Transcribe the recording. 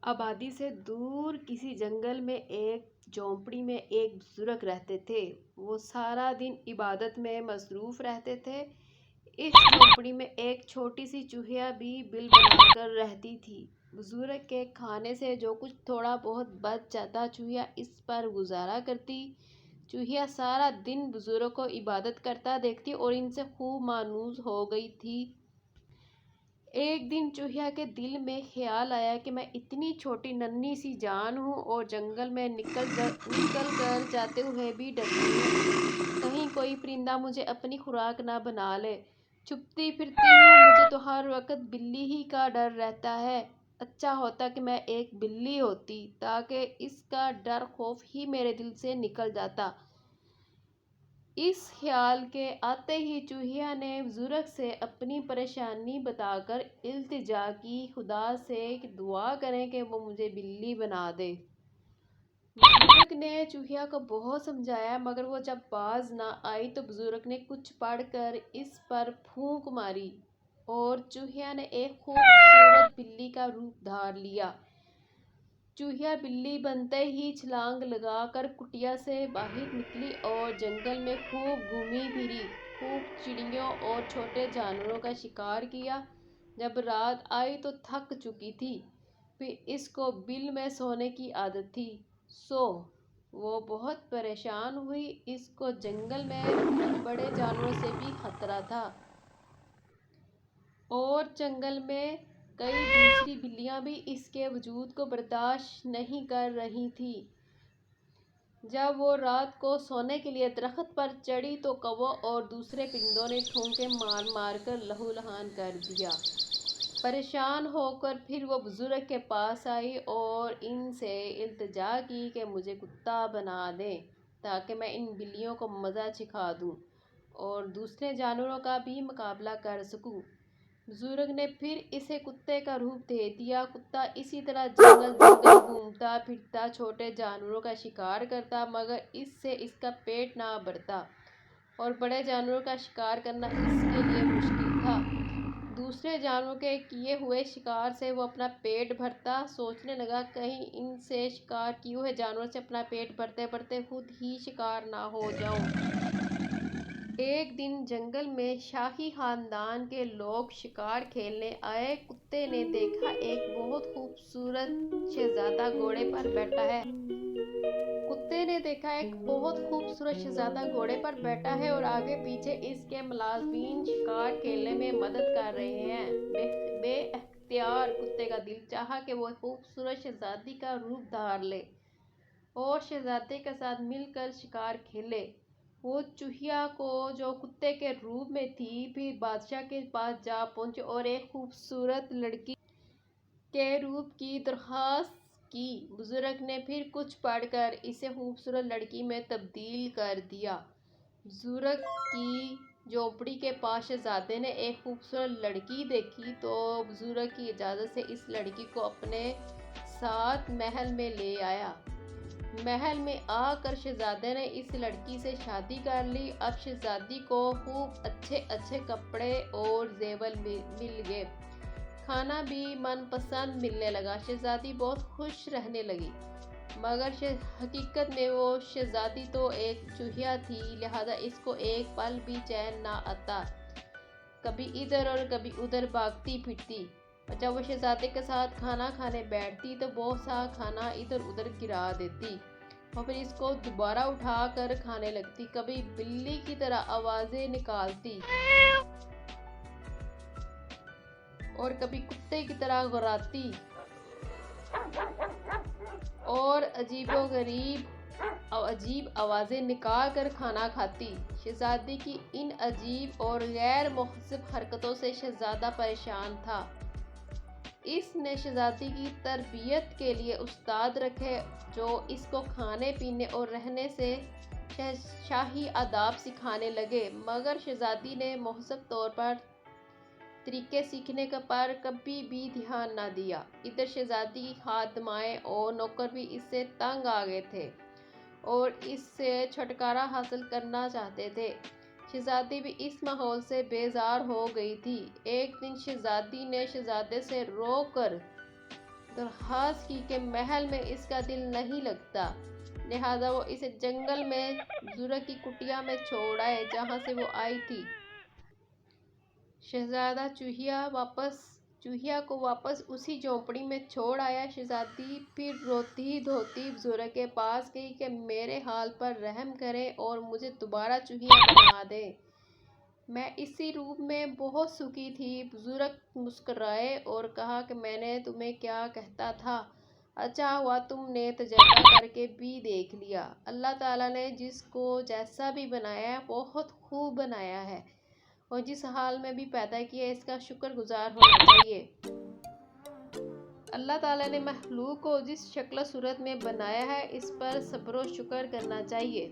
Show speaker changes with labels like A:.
A: آبادی سے دور کسی جنگل میں ایک جھونپڑی میں ایک بزرگ رہتے تھے۔ وہ سارا دن عبادت میں مصروف رہتے تھے۔ اس جھونپڑی میں ایک چھوٹی سی چوہیا بھی بل بنا کر رہتی تھی۔ بزرگ کے کھانے سے جو کچھ تھوڑا بہت بچ جاتا چوہیا اس پر گزارا کرتی۔ چوہیا سارا دن بزرگ کو عبادت کرتا دیکھتی اور ان سے خوب مانوس ہو گئی تھی۔ ایک دن چوہیا کے دل میں خیال آیا کہ میں اتنی چھوٹی ننھی سی جان ہوں اور جنگل میں نکل کر جاتے ہوئے بھی ڈرتی ہوں۔ کہیں کوئی پرندہ مجھے اپنی خوراک نہ بنا لے۔ چھپتی پھرتی ہوں، مجھے تو ہر وقت بلی ہی کا ڈر رہتا ہے۔ اچھا ہوتا کہ میں ایک بلی ہوتی تاکہ اس کا ڈر خوف ہی میرے دل سے نکل جاتا۔ اس خیال کے آتے ہی چوہیا نے بزرگ سے اپنی پریشانی بتا کر التجا کی، خدا سے دعا کریں کہ وہ مجھے بلی بنا دے۔ بزرگ نے چوہیا کو بہت سمجھایا مگر وہ جب باز نہ آئی تو بزرگ نے کچھ پڑھ کر اس پر پھونک ماری اور چوہیا نے ایک خوبصورت بلی کا روپ دھار لیا۔ چوہیا بلی بنتے ہی چھلانگ لگا کر کٹیا سے باہر نکلی اور جنگل میں خوب گھومی پھری، خوب چڑیوں اور چھوٹے جانوروں کا شکار کیا۔ جب رات آئی تو تھک چکی تھی، پھر اس کو بل میں سونے کی عادت تھی، سو وہ بہت پریشان ہوئی۔ اس کو جنگل میں بڑے جانوروں سے بھی خطرہ تھا اور جنگل میں کئی دوسری بلیاں بھی اس کے وجود کو برداشت نہیں کر رہی تھیں۔ جب وہ رات کو سونے کے لیے درخت پر چڑھی تو کووں اور دوسرے پرندوں نے ٹھونکے مار مار کر لہولہان کر دیا۔ پریشان ہو کر پھر وہ بزرگ کے پاس آئی اور ان سے التجا کی کہ مجھے کتا بنا دیں تاکہ میں ان بلیوں کو مزہ چکھا دوں اور دوسرے جانوروں کا بھی مقابلہ کر سکوں۔ بزرگ نے پھر اسے کتے کا روپ دے دیا۔ کتا اسی طرح جنگل گھومتا پھرتا چھوٹے جانوروں کا شکار کرتا مگر اس سے اس کا پیٹ نہ بھرتا اور بڑے جانوروں کا شکار کرنا اس کے لیے مشکل تھا۔ دوسرے جانوروں کے کیے ہوئے شکار سے وہ اپنا پیٹ بھرتا۔ سوچنے لگا کہیں ان سے شکار کیے ہوئے جانوروں سے اپنا پیٹ بھرتے بھرتے خود ہی شکار نہ ہو جاؤں۔ ایک دن جنگل میں شاہی خاندان کے لوگ شکار کھیلنے آئے۔ کتے نے دیکھا ایک بہت خوبصورت شہزادہ گھوڑے پر بیٹھا ہے۔ کتے نے دیکھا ایک بہت خوبصورت شہزادہ گھوڑے پر بیٹھا ہے اور آگے پیچھے اس کے ملازمین شکار کھیلنے میں مدد کر رہے ہیں۔ بے اختیار کتے کا دل چاہا کہ وہ خوبصورت شہزادی کا روپ دھار لے اور شہزادے کے ساتھ مل کر شکار کھیلے۔ وہ چوہیا کو جو کتے کے روپ میں تھی پھر بادشاہ کے پاس جا پہنچے اور ایک خوبصورت لڑکی کے روپ کی درخواست کی۔ بزرگ نے پھر کچھ پڑھ کر اسے خوبصورت لڑکی میں تبدیل کر دیا۔ بزرگ کی جھونپڑی کے پاس شہزادے نے ایک خوبصورت لڑکی دیکھی تو بزرگ کی اجازت سے اس لڑکی کو اپنے ساتھ محل میں لے آیا۔ محل میں آ کر شہزادے نے اس لڑکی سے شادی کر لی۔ اب شہزادی کو خوب اچھے اچھے کپڑے اور زیور مل گئے، کھانا بھی من پسند ملنے لگا۔ شہزادی بہت خوش رہنے لگی مگر حقیقت میں وہ شہزادی تو ایک چوہیا تھی، لہذا اس کو ایک پل بھی چین نہ آتا، کبھی ادھر اور کبھی ادھر بھاگتی پھرتی اور جب وہ شہزادے کے ساتھ کھانا کھانے بیٹھتی تو بہت سا کھانا ادھر ادھر گرا دیتی اور پھر اس کو دوبارہ اٹھا کر کھانے لگتی۔ کبھی بلی کی طرح آوازیں نکالتی اور کبھی کتے کی طرح گھراتی اور عجیب آوازیں نکال کر کھانا کھاتی۔ شہزادی کی ان عجیب اور غیر مہذب حرکتوں سے شہزادہ پریشان تھا۔ اس نے شہزادی کی تربیت کے لیے استاد رکھے جو اس کو کھانے پینے اور رہنے سے شاہی آداب سکھانے لگے مگر شہزادی نے مہذب طور پر طریقے سیکھنے پر کبھی بھی دھیان نہ دیا۔ ادھر شہزادی کی خادمائیں اور نوکر بھی اس سے تنگ آ گئے تھے اور اس سے چھٹکارا حاصل کرنا چاہتے تھے۔ شہزادی بھی اس ماحول سے بیزار ہو گئی تھی۔ ایک دن شہزادی نے شہزادے سے رو کر درخواست کی کہ محل میں اس کا دل نہیں لگتا، لہذا وہ اسے جنگل میں بزرگ کی کٹیا میں چھوڑ آئے جہاں سے وہ آئی تھی۔ شہزادہ چوہیا کو واپس اسی جھونپڑی میں چھوڑ آیا۔ شہزادی پھر روتی دھوتی بزرگ کے پاس گئی کہ میرے حال پر رحم کریں اور مجھے دوبارہ چوہیا بنا دیں، میں اسی روپ میں بہت سکھی تھی۔ بزرگ مسکرائے اور کہا کہ میں نے تمہیں کیا کہتا تھا، اچھا ہوا تم نے تجربہ کر کے بھی دیکھ لیا۔ اللہ تعالیٰ نے جس کو جیسا بھی بنایا ہے بہت خوب بنایا ہے، اور جس حال میں بھی پیدا کیا ہے اس کا شکر گزار ہونا چاہیے۔ اللہ تعالیٰ نے مخلوق کو جس شکل و صورت میں بنایا ہے اس پر صبر و شکر کرنا چاہیے۔